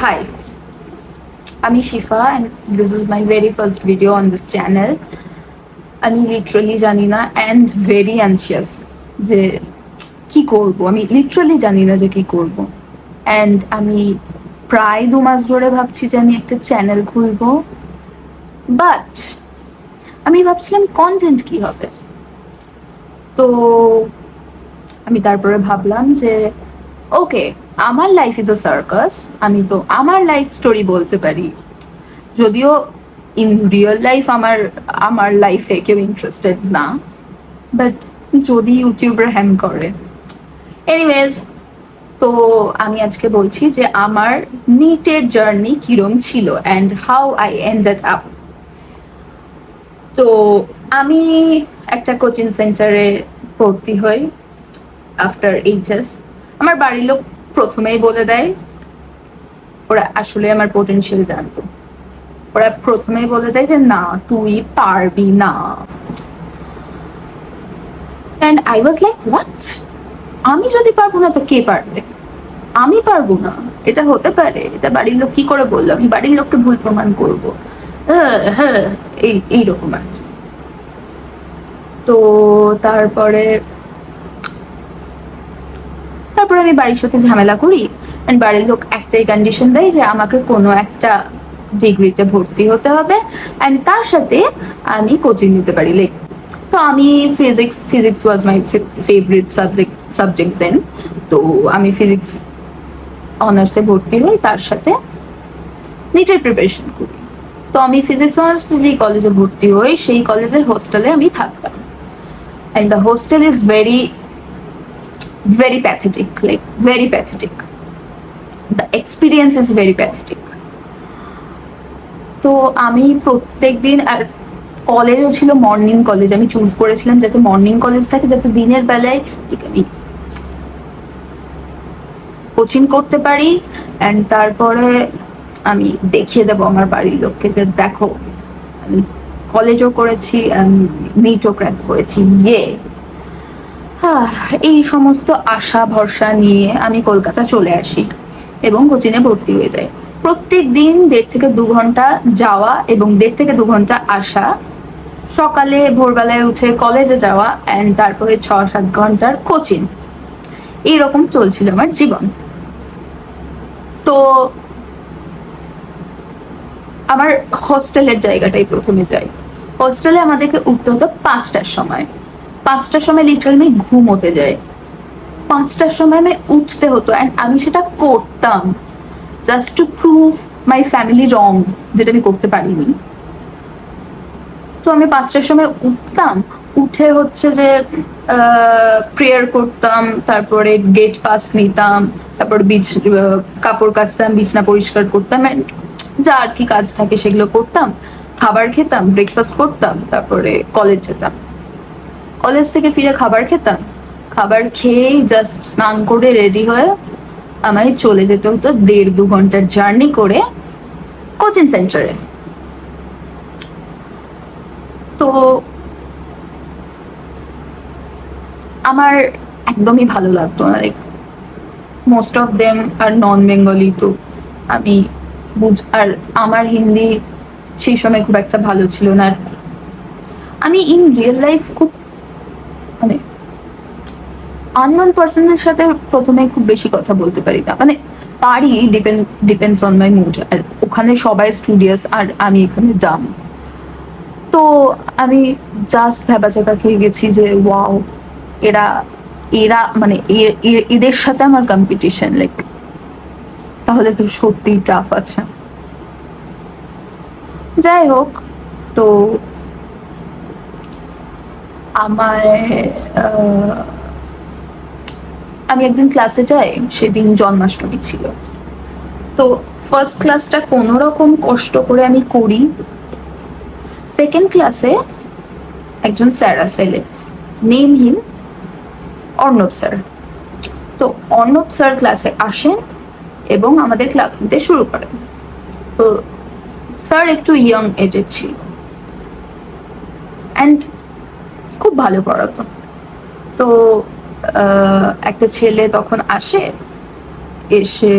hi, আমি শিফা and this is my very first video on this channel. আমি literally জানি না and very anxious যে কি করব, আমি লিটারালি জানি না যে কি করব and আমি প্রায় 2 মাস ধরে ভাবছি যে আমি একটা চ্যানেল খুলবো, বাট আমি ভাবছিলাম কন্টেন্ট কি হবে। তো আমি তারপরে ভাবলাম যে ওকে, আমার লাইফ ইজ আ সার্কাস, আমি তো আমার লাইফ স্টোরি বলতে পারি, যদিও ইন রিয়েল লাইফ আমার লাইফে কেউ ইন্টারেস্টেড না, বাট যদি ইউটিউবার হ্যাম করে। এনিওয়েজ, তো আমি আজকে বলছি যে আমার নিটের জার্নি কিরম ছিল and how I ended up. তো আমি একটা কোচিং সেন্টারে ভর্তি হই আফটার এইচএস। আমার বাড়ির লোক প্রথমেই বলে দেয়, ওরা আসলে আমার পোটেনশিয়াল জানতো, ওরা প্রথমেই বলে দেয় যে না, তুই পারবি না। And I was like what, আমি যদি পারবো না তো কে পারবে? আমি পারবো না, এটা হতে পারে? এটা বাড়ির লোক কি করে বললো? আমি বাড়ির লোককে ভুল প্রমাণ করবো? হ্যাঁ, এইরকম আর কি। তো তারপরে আমি বাড়ির সাথে ঝামেলা করি এন্ড বাড়ির লোক একটাই কন্ডিশন দেয় যে আমাকে কোনো একটা ডিগ্রিতে ভর্তি হতে হবে এন্ড তার সাথে আমি কোচিং নিতে পারি। লাইক, তো আমি physics was my favourite subject then. তো আমি ফিজিক্স অনার্সে ভর্তি হই, তার সাথে নিটের প্রিপারেশন করি। তো আমি ফিজিক্স অনার্সে যেই কলেজে ভর্তি হই সেই কলেজের হোস্টেলে আমি থাকতাম and the hostel is very pathetic, like very pathetic. The experience is very pathetic. তো আমি প্রত্যেক দিন, আর কলেজও ছিল মর্নিং কলেজ, আমি চুজ করেছিলাম যাতে মর্নিং কলেজ থাকে, যাতে দিনের বেলায় আমি কোচিং করতে পারি অ্যান্ড তারপরে আমি দেখিয়ে দেবো আমার বাড়ির লোককে যে দেখো, আমি কলেজও করেছি, নিটও ক্র্যাক করেছি। এই সমস্ত আশা ভরসা নিয়ে আমি কলকাতা চলে আসি এবং কোচিংয়ে ভর্তি হয়ে যাই। প্রত্যেক দিন 1.5 থেকে 2 ঘন্টা যাওয়া এবং 1.5 থেকে 2 ঘন্টা আসা, সকালে ভোরবেলায় উঠে কলেজে যাওয়া অ্যান্ড তারপরে 6-7 ঘন্টার কোচিং, এইরকম চলছিল আমার জীবন। তো আমার হোস্টেলের জায়গাটাই প্রথমে যাই। হোস্টেলে আমাদেরকে উঠতে হতো 5টার সময়। 5টার সময় লিটারালি আমি ঘুমোতে যাই, 5টার সময় আমি উঠতে হতো অ্যান্ড আমি সেটা করতাম just to prove my family wrong, যেটা আমি করতে পারিনি। তো আমি 5টার সময় উঠতাম, উঠে হচ্ছে যে প্রেয়ার করতাম, তারপরে গেট পাস নিতাম, তারপর কাপড় কাচতাম, বিছনা পরিষ্কার করতাম, যা আর কি কাজ থাকে সেগুলো করতাম, খাবার খেতাম, ব্রেকফাস্ট করতাম, তারপরে কলেজ যেতাম। কলেজ থেকে ফিরে খাবার খেতাম, খাবার খেয়েই জাস্ট স্নান করে রেডি হয়ে আমায় চলে যেতে হতো 1.5-2 ঘন্টার জার্নি করে কোচিং সেন্টারে। তো আমার একদমই ভালো লাগতো না, like most of them are non Bengali. তো আমি আর আমার হিন্দি সেই সময় খুব একটা ভালো ছিল না। আমি ইন রিয়েল লাইফ খুব মানে আননোন পার্সনের সাথে প্রথমে খুব বেশি কথা বলতে পারি না, মানে পারি, ডিপেন্ডস অন মাই মুড। আর ওখানে সবাই স্টুডিয়াস আর আমি এখানে ডাম। তো আমি জাস্ট ভ্যাবাচাকা খেয়ে গেছি যে ওয়াও, এরা মানে এদের সাথে আমার কম্পিটিশন, লাইক তাহলে তো সত্যিই টাফ আছে। যাই হোক, তো আমি একদিন ক্লাসে যাই, সেদিন জন্মাষ্টমী ছিল। তো ফার্স্ট ক্লাসটা কোনো রকম কষ্ট করে আমি করি। সেকেন্ড ক্লাসে একজন স্যার আছে, নেম হিম অর্ণব স্যার। তো অর্ণব স্যার ক্লাসে আসেন এবং আমাদের ক্লাস নিতে শুরু করেন। তো স্যার একটু ইয়ং এজের ছিল অ্যান্ড খুব ভালো পড়াতো। তো একটা ছেলে তখন আসে, এসে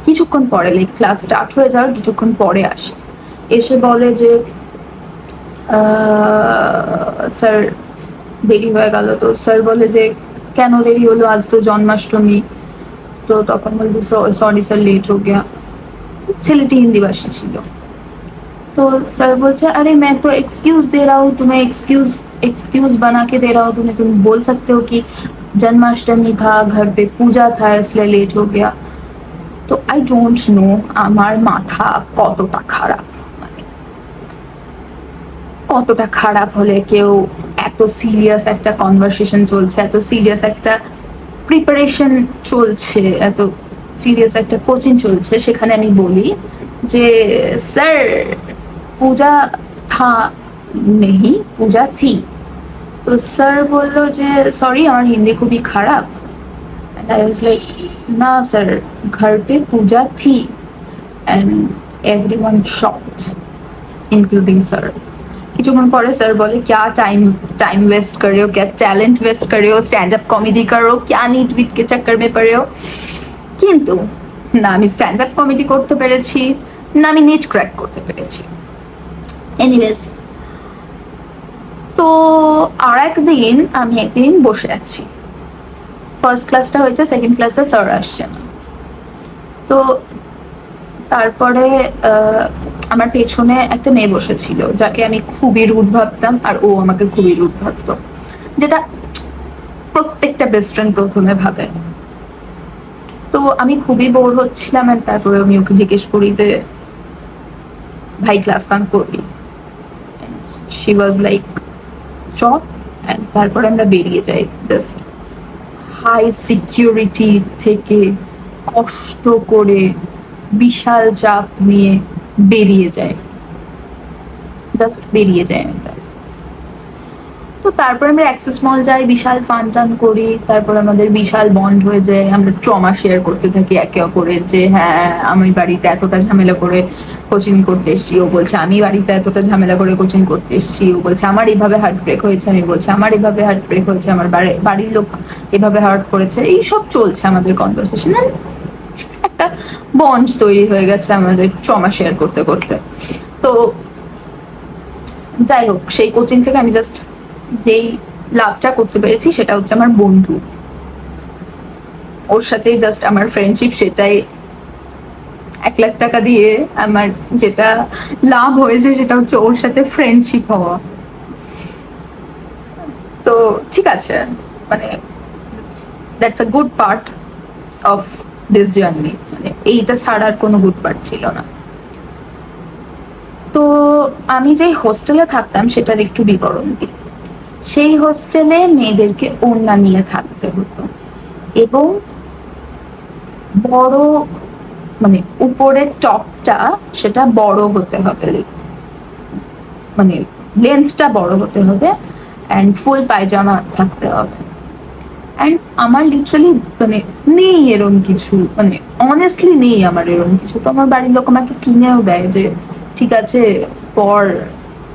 কিছুক্ষণ পরে, লাইক ক্লাস স্টার্ট হয়ে যাওয়ার কিছুক্ষণ পরে আসে, এসে বলে যে স্যার দেরি হয়ে গেল। তো স্যার বলে যে কেন দেরি হলো, আজ তো জন্মাষ্টমী। তো তখন বলছে সরি স্যার লেট হো গিয়া। ছেলেটি হিন্দি ভাষী ছিল। तो सर बोलছে अरे मैं तो एक्सक्यूज दे रहा हूँ तुम्हें, एक्सक्यूज एक्सक्यूज बना के दे रहा हूँ तुम्हें, तुम बोल सकते हो कि जन्माष्टमी था, घर पे पूजा था इसलिए लेट हो गया। তো আই ডোন্ট নো আমার মাথা কতটা খারাপ, মানে কতটা খারাপ হলে কেউ এত সিরিয়াস একটা কনভারসেশন চলছে, এত সিরিয়াস একটা প্রিপারেশন চলছে, এত সিরিয়াস একটা কোচিং চলছে, সেখানে আমি বলি যে স্যার पूजा था नहीं, पूजा थी। तो सर बोलो जे सॉरी हमारी हिंदी खूब ही खराब। एंड आई वाज लाइक ना सर घर पे पूजा थी। And everyone shocked including sir. কিছুক্ষণ পরে স্যার বলে क्या टाइम टाइम वेस्ट कर रहे हो, क्या टैलेंट वेस्ट कर रहे हो, स्टैंड अप कॉमेडी कर रहे हो, क्या नीट विट के चक्कर में पड़े हो। কিন্তু না আমি স্ট্যান্ড আপ কমেডি করতে পেরেছি, না আমি নিট ক্র্যাক করতে পেরেছি। এনিওয়েজ, তো আর একদিন আমি একদিন বসে আছি, ফার্স্ট ক্লাসটা হয়েছে, সেকেন্ড ক্লাসে স্যার আসছে না। তো তারপরে আমার পেছনে একটা মেয়ে বসেছিল যাকে আমি খুবই রুড ভাবতাম, আর ও আমাকে খুবই রুড ভাবতো, যেটা প্রত্যেকটা বেস্ট ফ্রেন্ড প্রথমে ভাবে। তো আমি খুবই বোর হচ্ছিলাম, আর তারপরে আমি ওকে জিজ্ঞেস করি যে ভাই ক্লাস বাঙ্ক করবি? she was like চপ। এন্ড তারপরে আমরা বেরিয়ে যাই, জাস্ট হাই সিকিউরিটি থেকে কষ্ট করে বিশাল চাপ নিয়ে বেরিয়ে যায়, জাস্ট বেরিয়ে যাই আমরা। তো তারপর আমরা অ্যাক্সেস মল যাই, বিশাল ফান টান করি, তারপর আমাদের বিশাল বন্ড হয়ে যায়, আমরা ট্রমা শেয়ার করতে থাকি একে অপরের, যে হ্যাঁ আমি বাড়িতে এতটা ঝামেলা করে কোচিং করতে এসেছি, ও বলছে আমি বাড়িতে এতটা ঝামেলা করে কোচিং করতে এসেছি, ও বলছে আমার এভাবে হার্ট ব্রেক হয়েছে, আমি বলছি আমার এভাবে হার্ট ব্রেক হয়েছে, আমার বাড়ির লোক এভাবে হার্ট করেছে, এইসব চলছে আমাদের কনভারসেশন। একটা বন্ড তৈরি হয়ে গেছে আমাদের ট্রমা শেয়ার করতে করতে। তো যাই হোক, সেই কোচিং থেকে আমি জাস্ট যেই লাভটা করতে পেরেছি সেটা হচ্ছে আমার বন্ধু, ওর সাথে জাস্ট আমার ফ্রেন্ডশিপ, সেটাই 1 লাখ টাকা দিয়ে আমার যেটা লাভ হয়েছে সেটা হচ্ছে ওর সাথে ফ্রেন্ডশিপ হওয়া। তো ঠিক আছে, মানে that's a good part of this journey, মানে এইটা ছাড়া আর কোনো গুড পার্ট ছিল না। তো আমি যেই হোস্টেলে থাকতাম সেটার একটু বিবরণ দিই। সেই হোস্টেলে মেয়েদেরকে ওড়না নিয়ে থাকতে হতো, এবং বড় মানে উপরের টপটা সেটা বড় হতে হবে, মানে লেন্থটা বড় হতে হবে, অ্যান্ড ফুল পায়জামা থাকতে হবে। অ্যান্ড আমার লিটারালি মানে নেই এরকম কিছু, মানে অনেস্টলি নেই আমার এরকম কিছু। তো আমার বাড়ির লোক আমাকে কিনেও দেয় যে ঠিক আছে পর।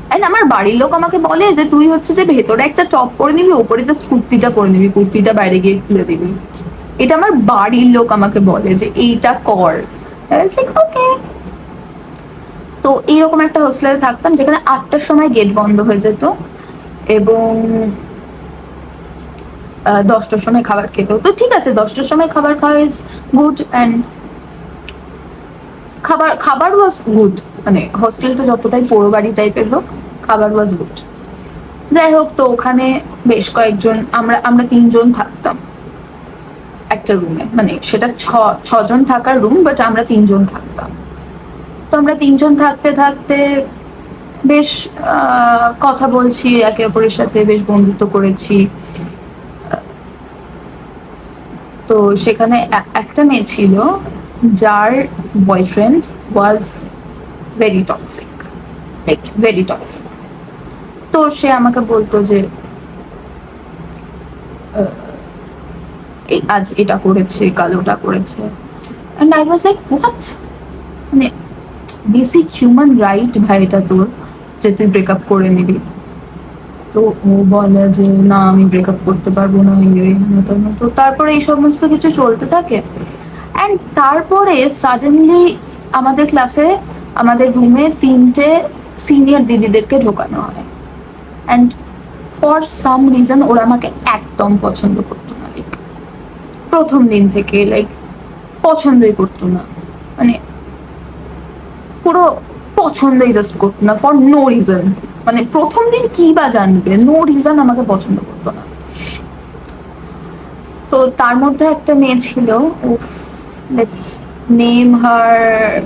অ্যান্ড আমার বাড়ির লোক আমাকে বলে যে তুই হচ্ছে যে ভেতরে একটা টপ পরে নিবি, ওপরে জাস্ট কুর্তিটা পরে নিবি, কুর্তিটা বাইরে গিয়ে খুলে দিবি। এটা আমার বাড়ির লোক আমাকে বলে যে এইটা কর। ওকে। তো এইরকম একটা হোস্টেলে থাকতাম যেখানে 8টার সময় গেট বন্ধ হয়ে যেত, এবং 10টার সময় খাবার খেতে হতো। ঠিক আছে 10টার সময় খাবার খাওয়া ইজ গুড, অ্যান্ড খাবার ওয়াজ গুড, মানে হোস্টেলটা যতটাই পোড়ো বাড়ি টাইপের হোক, খাবার ওয়াজ গুড। যাই হোক, তো ওখানে বেশ কয়েকজন, আমরা 3জন থাকতাম একটা রুমে, মানে সেটা 6জন থাকার রুম, বাট আমরা 3জন থাকতাম। তো আমরা 3জন থাকতে থাকতে বেশ কথা বলছি একে অপরের সাথে, বেশ বন্ধুত্ব করেছি। তো সেখানে একটা মেয়ে ছিল যার boyfriend was very toxic, like very toxic. তো সে আমাকে বলতো যে আজ এটা করেছে, কাল ওটা করেছে, and I was like what, মানে বেসিক হিউম্যান রাইট ভাই এটা তোর, যে তুই ব্রেকআপ করে নিবি। তো ও বলে যে না আমি ব্রেকআপ করতে পারবো না, তো তারপরে এই সমস্ত কিছু চলতে থাকে। অ্যান্ড তারপরে সাডেনলি আমাদের ক্লাসে আমাদের রুমে 3টে সিনিয়র দিদিদেরকে ঢোকানো হয়, অ্যান্ড ফর সাম রিজন ওরা আমাকে একদম পছন্দ করতো না। লাইক প্রথম দিন থেকে লাইক পছন্দই করতো না, মানে পুরো পছন্দই জাস্ট করতো না ফর নো রিজন। মানে প্রথম দিন কি বা জানবে, নো রিজন আমাকে পছন্দ করতো না। তো তার মধ্যে একটা মেয়ে ছিল, উফ, লেটস নেম হার,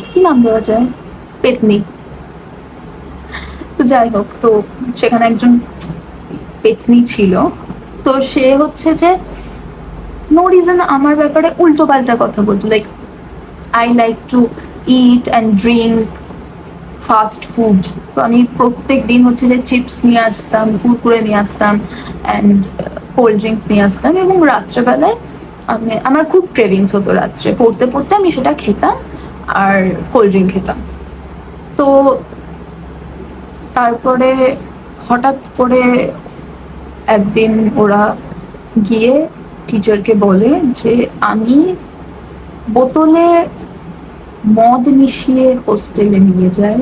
কি নাম দেওয়া যায়, পেতনি। তো যাই হোক, তো সেখানে একজন পেতনি ছিল। তো সে হচ্ছে যে নো রিজন আমার ব্যাপারে উল্টো পাল্টা কথা বলতো। Like I like to it and drink fast food. তো আমি প্রত্যেক দিন হচ্ছে যে চিপস নিয়ে আসতাম, কুরকুরে নিয়ে আসতাম অ্যান্ড কোল্ড ড্রিঙ্ক নিয়ে আসতাম, এবং রাত্রেবেলায় আমার খুব ক্রেভিংস হতো, রাত্রে পড়তে পড়তে আমি সেটা খেতাম আর কোল্ড ড্রিঙ্ক খেতাম। তো তারপরে হঠাৎ করে একদিন ওরা গিয়ে টিচারকে বলে যে আমি বোতলে মদ মিশিয়ে হোস্টেলে নিয়ে যাই,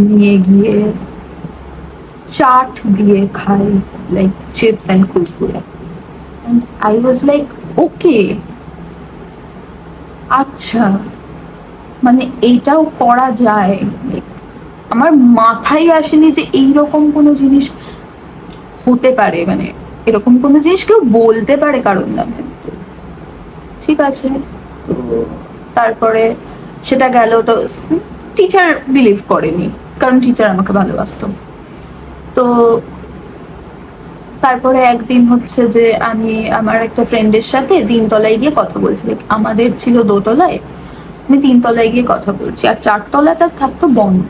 নিয়ে গিয়ে চাট দিয়ে খাই, like chips and Kurkure. And I was like okay, আচ্ছা, মানে এইটাও করা যায়। আমার মাথায় আসেনি যে এইরকম কোনো জিনিস হতে পারে, মানে এরকম কোনো জিনিস কেউ বলতে পারে কারোর নামে। ঠিক আছে, তো তারপরে সেটা গেল। তো টিচার বিলিভ করেনি, কারণ টিচার আমাকে ভালোবাসতো। তো তারপরে একদিন হচ্ছে যে আমি আমার একটা ফ্রেন্ডের সাথে 3তলায় গিয়ে কথা বলছি। আমাদের ছিল দোতলায়, আমি 3তলায় গিয়ে কথা বলছি, আর 4তলাটা থাকতো বন্ধ।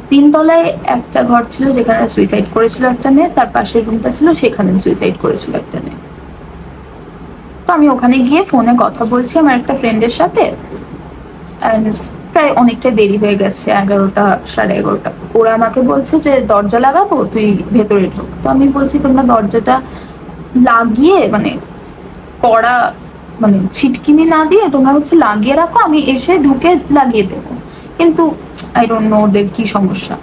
3তলায় একটা ঘর ছিল যেখানে সুইসাইড করেছিল একটা মেয়ে, তার পাশের রুমটা ছিল সেখানে সুইসাইড করেছিল একটা মেয়ে। তো আমি ওখানে গিয়ে ফোনে কথা বলছি আমার একটা ফ্রেন্ডের সাথে, প্রায় অনেকটা দেরি হয়ে গেছে, 11টা 11:30। ওরা আমাকে বলছে যে দরজা লাগাবো, তুই ভেতরে ঢোক। তো আমি বলছি তোমরা দরজাটা লাগিয়ে, মানে কড়া, মানে ছিটকিনি না দিয়ে তোমরা হচ্ছে লাগিয়ে রাখো, আমি এসে ঢুকে লাগিয়ে দেবো। কিন্তু আই ডোন্ট নো ওদের কি সমস্যা,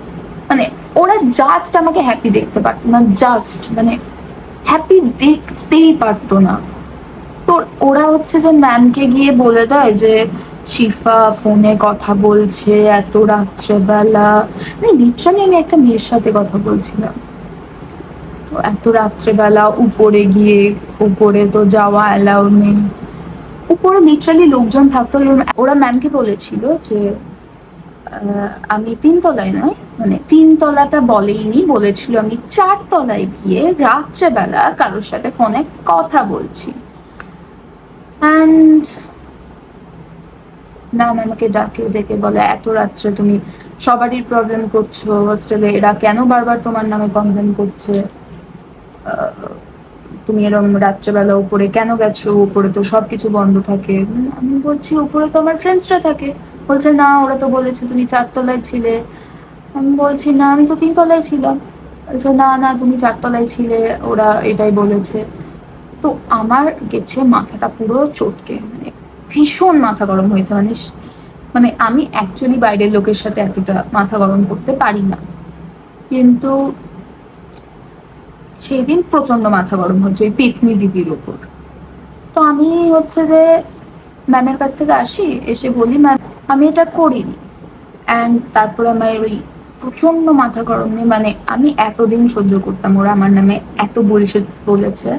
মানে ওরা জাস্ট আমাকে হ্যাপি দেখতে পারতো না, জাস্ট মানে হ্যাপি দেখতেই পারতো না। তো ওরা হচ্ছে যে ম্যামকে গিয়ে বলে দেয় যে শিফা ফোনে কথা বলছে এত রাত্রেবেলা। মানে লিটারালি আমি একটা মেয়ের সাথে কথা বলছিলাম, তো এত রাত্রেবেলা উপরে গিয়ে, উপরে তো যাওয়া অ্যালাউ নেই, উপরে লিটারালি লোকজন থাকতো। ওরা ম্যামকে বলেছিল যে আমি 3তলায় নয়, মানে 3তলাটা বলেইনি, বলেছিল আমি 4তলায় গিয়ে রাত্রেবেলা কারোর সাথে ফোনে কথা বলছি। অ্যান্ড ম্যাম আমাকে ডেকে বলে এত রাত্রে তুমি সবারই প্রবলেম করছো হোস্টেলে, এরা কেন বারবার তোমার নামে কমপ্লেন করছে, তুমি এরকম রাত্রেবেলা উপরে কেন গেছো, উপরে তো সবকিছু বন্ধ থাকে। আমি বলছি উপরে তো আমার ফ্রেন্ডসরা থাকে। বলছে না, ওরা তো বলেছে তুমি 4তলায় ছিলে। আমি বলছি না, আমি তো 3তলায় ছিলাম। বলছে না না, তুমি 4তলায় ছিলে, ওরা এটাই বলেছে। তো আমার গেছে মাথাটা পুরো চটকে, মানে ভীষণ মাথা গরম হয়েছে। মানে মানে আমি অ্যাকচুয়ালি বাইরের লোকের সাথে এতটা মাথা গরম করতে পারি না, কিন্তু সেই দিন প্রচন্ড মাথা গরম হচ্ছে ওই পেতনি দিদির ওপর। তো আমি হচ্ছে যে ম্যামের কাছ থেকে আসি, এসে বলি ম্যাম আমি এটা করিনি। অ্যান্ড তারপরে আমার ওই প্রচন্ড মাথা গরম নিয়ে, মানে আমি এতদিন সহ্য করতাম ওরা আমার নামে এত বুলশিট বলেছে,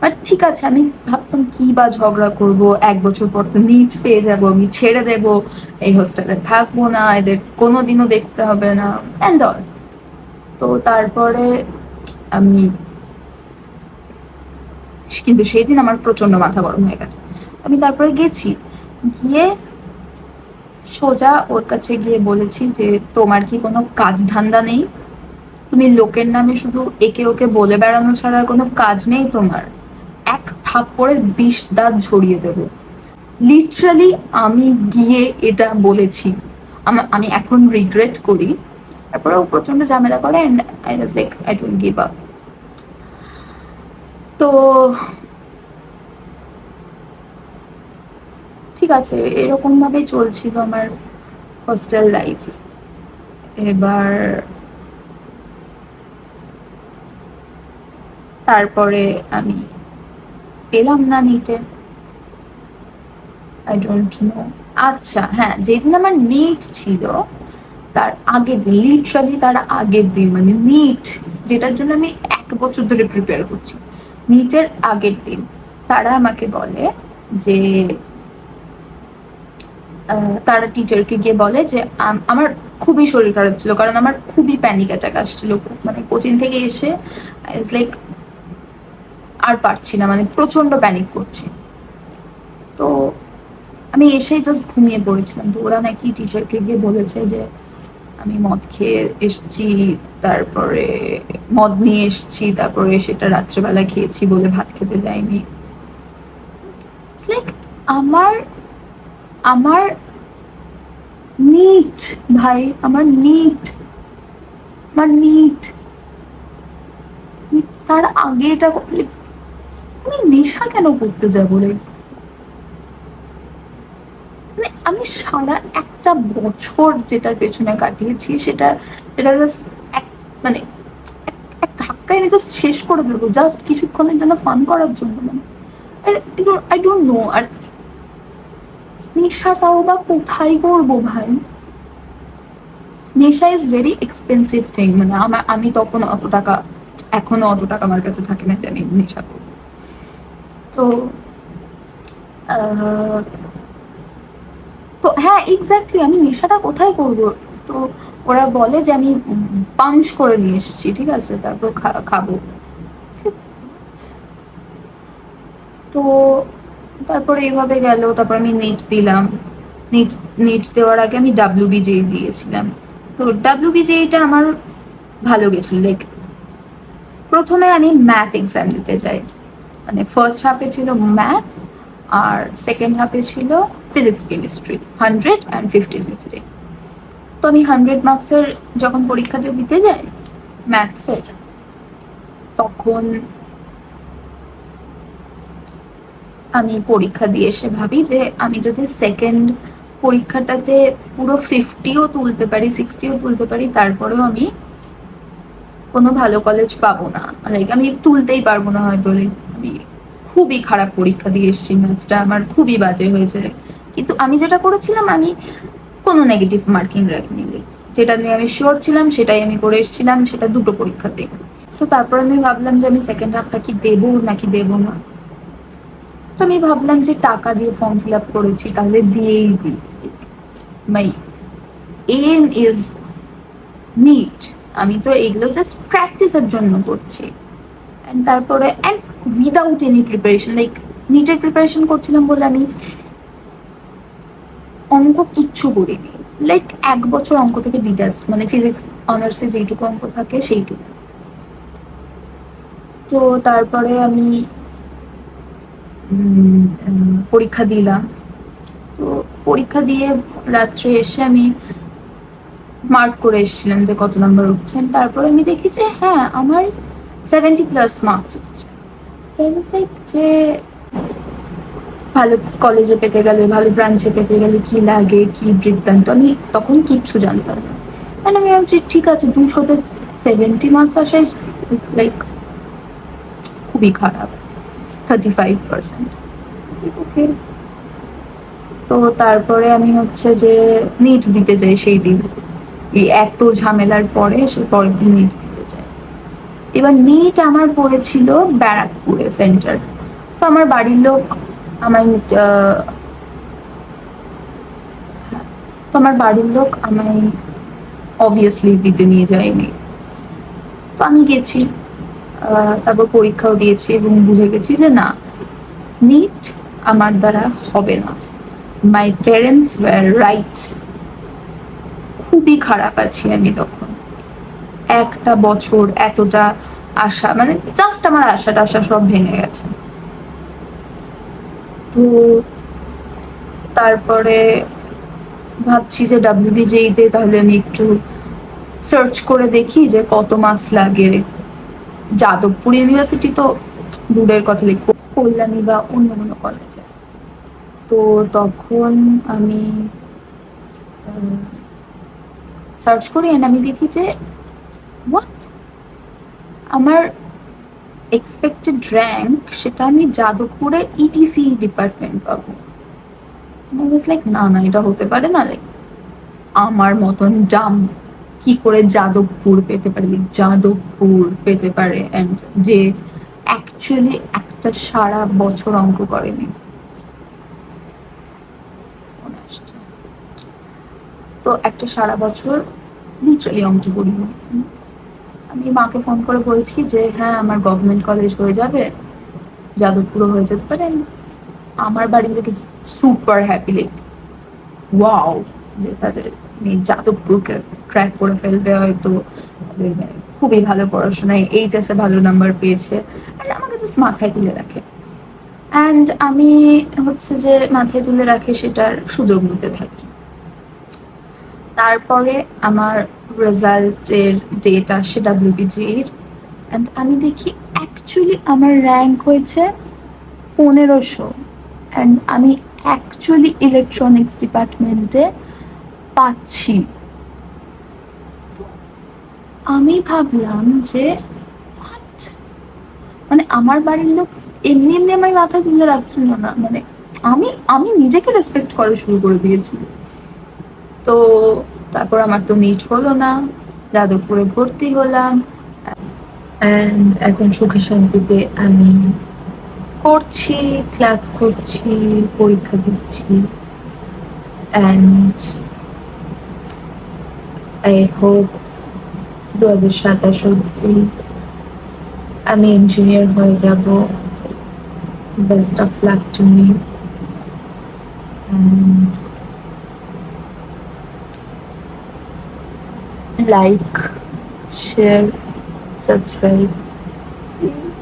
বাট ঠিক আছে, আমি ভাবতাম কি বা ঝগড়া করব, 1 বছর পর তো নিট পেয়ে যাব, আমি ছেড়ে দেব, এই হোস্টেলে থাকবো না, এদের কোনোদিনও দেখতে হবে না অ্যান্ড অল। তো তারপরে আমি, কিন্তু সেই দিন আমার প্রচন্ড মাথা গরম হয়ে গেছে। আমি তারপরে গেছি, গিয়ে সোজা ওর কাছে গিয়ে বলেছি যে তোমার কি কোনো কাজ ধান্দা নেই, তুমি লোকের নামে শুধু একে ওকে বলে বেড়ানো ছাড়া আর কোনো কাজ নেই তোমার, এক থাপ্পড়ে 20 দাঁত ঝরিয়ে দেবো। লিটারালি আমি গিয়ে এটা বলেছি, আমি এখন রিগ্রেট করি। তারপরে ও প্রচন্ড ঝামেলা করে and I was like I don't give up. তো ঠিক আছে, এরকম ভাবে চলছিল আমার হস্টেল লাইফ। এবার তারপরে আমি পেলাম না নিটে, আই ডোন্ট নো। আচ্ছা হ্যাঁ, যেদিন আমার নিট ছিল তার আগের দিন, লিটারালি তার আগের দিন, মানে নিট যেটার জন্য আমি 1 বছর ধরে প্রিপেয়ার করছি, নিটের আগের দিন তারা আমাকে বলে যে তারা টিচারকে গিয়ে বলে যে আমার খুবই শরীর খারাপ ছিল, কারণ আমার খুবই প্যানিক অ্যাটাক আসছিল, মানে কোচিং থেকে এসে ইটস লাইক আর পারছি না, মানে প্রচন্ড প্যানিক করছি। তো আমি এসেই জাস্ট ঘুমিয়ে পড়েছিলাম। তো ওরা নাকি টিচারকে গিয়ে বলেছে যে আমি মদ খেয়ে এসছি, তারপরে মদ নিয়ে এসছি, তারপরে সেটা রাত্রেবেলা খেয়েছি বলে ভাত খেতে যাইনি। ইটস লাইক আমার আমার নিট ভাই, আমার নিট, আমার নিট, তার আগে এটা আমি নেশা কেন করতে যাবো? মানে আমি সারা একটা বছর যেটার পেছনে কাটিয়েছি সেটা সেটা জাস্ট এক মানে এক ধাক্কায় আমি জাস্ট শেষ করে দেবো, জাস্ট কিছুক্ষণের জন্য ফান করার জন্য। মানে আই ডোন্ট নো। আর নেশাটাও বা কোথায় করবো ভাই? নেশা ইজ ভেরি এক্সপেন্সিভ থিং, মানে আমি তখন অত টাকা, এখনো অত টাকা আমার কাছে থাকে না যে আমি নেশা করবো। তো তো হ্যাঁ এক্স্যাক্টলি, আমি নেশাটা কোথায় করব? তো ওরা বলে যে আমি পাঞ্চ করে নিয়ে এসেছি, ঠিক আছে, তারপর খাবো। তো তারপরে এইভাবে গেল। তারপর আমি নেট দিলাম। নেট নেট দেওয়ার আগে আমি ডাব্লিউবিজেই দিয়েছিলাম। তো ডাব্লিউবিজেইটা আমার ভালো গেছিল। লাইক প্রথমে আমি ম্যাথ এক্সাম দিতে যাই, মানে ফার্স্ট হাফে ছিল ম্যাথ আর সেকেন্ড হাফে ছিল ফিজিক্স কেমিস্ট্রি, 100 and 50-50। তো আমি 100 মার্কসের যখন পরীক্ষাটা দিতে যাই ম্যাথসের, তখন আমি পরীক্ষা দিয়ে এসে ভাবি যে আমি যদি সেকেন্ড পরীক্ষাটাতে পুরো 50ও তুলতে পারি, 60ও তুলতে পারি, তারপরেও আমি কোনো ভালো কলেজ পাবো না, লাইক আমি তুলতেই পারবো না হয়তো। আমি খুবই খারাপ পরীক্ষা দিয়ে এসেছি, ম্যাথসটা আমার খুবই বাজে হয়েছে। কিন্তু আমি যেটা করেছিলাম, আমি কোনো নেগেটিভ মার্কিং রাখিনি, যেটা নিয়ে আমি শিওর ছিলাম সেটাই আমি করে এসেছিলাম, সেটা দুটো পরীক্ষাতে। তো তারপর আমি ভাবলাম যে আমি সেকেন্ড হাফটা কি দেবো নাকি দেবো না। তো আমি ভাবলাম যে টাকা দিয়ে ফর্ম ফিল আপ করেছি, তাহলে দিয়েই দিই। মাই এম ইজ নিট, আমি তো এগুলো জাস্ট প্র্যাকটিসের জন্য করছি। অ্যান্ড তারপরে and without any preparation, like নিটের প্রিপারেশন করছিলাম বলে আমি অঙ্ক কিচ্ছু করিনি। লাইক 1 বছর অঙ্ক থেকে ডিটেলস, মানে ফিজিক্স অনার্সে যেইটুকু অঙ্ক থাকে সেইটুকু। তো তারপরে আমি পরীক্ষা দিলাম। তো পরীক্ষা দিয়ে রাত্রে এসে আমি মার্ক করে এসেছিলাম যে কত নাম্বার উঠছেন। তারপরে আমি দেখি যে হ্যাঁ আমার 70+ মার্কস উঠছে। যে ভালো কলেজে পেতে গেলে, ভালো ব্রাঞ্চে পেতে গেলে কি লাগে, কি বৃত্তান্ত, আমি তখন কিচ্ছু জানতাম না। মানে আমি ভাবছি ঠিক আছে, 200-তে 70 মার্কস আসা লাইক খুবই খারাপ, 35%। ওকে। তো তারপরে আমি হচ্ছে যে নিট দিতে যাই সেই দিন, এই এত ঝামেলার পরে সে পরের দিন নিট দিতে যাই। এবার নিট আমার পড়েছিল ব্যারাকপুরে সেন্টার। তো আমার বাড়ির লোক আমায় অবভিয়াসলি দিতে নিয়ে যায়নি। তো আমি গেছি, তারপর পরীক্ষাও দিয়েছি এবং বুঝে গেছি যে না, নিট আমার দ্বারা হবে না। My parents were right. খুবই খারাপ আছি আমি তখন। একটা বছর এতটা আশা, মানে জাস্ট আমার আশাটা সব ভেঙে গেছে। তো তারপরে ভাবছি যে ডাব্লিউবিজেইতে তাহলে আমি একটু সার্চ করে দেখি যে কত মার্কস লাগে। যাদবপুর ইউনিভার্সিটি তো দূরের কথা, লিখবো কল্যাণী বা অন্য কোনো কলেজে। তো তখন আমি সার্চ করি অ্যান্ড আমি দেখি যে হোয়াট, আমার এক্সপেক্টেড র্যাঙ্ক সেটা আমি যাদবপুরের ইটিসি ডিপার্টমেন্ট পাবো। আই ওয়াজ লাইক না না, এটা হতে পারে না, লাইক আমার মতন ডাম কি করে যাদবপুর পেতে পারে, যাদবপুর পেতে পারে, অ্যান্ড যে অ্যাকচুয়ালি একটা সারা বছর অঙ্ক করেনি। ফোন আসছে। তো একটা সারা বছর লিটারালি অঙ্ক করিনি। আমি মাকে ফোন করে বলছি যে হ্যাঁ আমার গভর্নমেন্ট কলেজ হয়ে যাবে, যাদবপুরও হয়ে যেতে পারে। আমার বাড়ির লোক সুপার হ্যাপি, লাইক ওয়াও, যে তাদের মেয়ে যাদবপুরকে ক্র্যাক করে ফেলবে হয়তো, তাদের মেয়ে খুবই ভালো পড়াশোনায় এইচএসে ভালো নাম্বার পেয়েছে, আর আমাকে জাস্ট মাথায় তুলে রাখে। অ্যান্ড আমি হচ্ছে যে মাথায় তুলে রাখে সেটার সুযোগ নিতে থাকি। তারপরে আমার রেজাল্টের ডেট আসে ডাব্লিউবিজির, অ্যান্ড আমি দেখি অ্যাকচুয়ালি আমার র্যাঙ্ক হয়েছে 1500, অ্যান্ড আমি অ্যাকচুয়ালি ইলেকট্রনিক্স ডিপার্টমেন্টে পাচ্ছি। আমি ভাবলাম যে what? মানে আমার বাড়ির লোক এমনি এমনি আমার মাথায় তুলে রাখছিল না, মানে আমি আমি নিজেকে রেসপেক্ট করা শুরু করে দিয়েছি। তো তারপর আমার তো নিট হলো না, যাদবপুরে ভর্তি হলাম, অ্যান্ড এখন সুখে শান্তিতে আমি করছি, ক্লাস করছি, পরীক্ষা দিচ্ছি, অ্যান্ড আই হোপ 2027 অব্দি আমি ইঞ্জিনিয়ার হয়ে যাব। Best of luck to me, and like, share, subscribe please.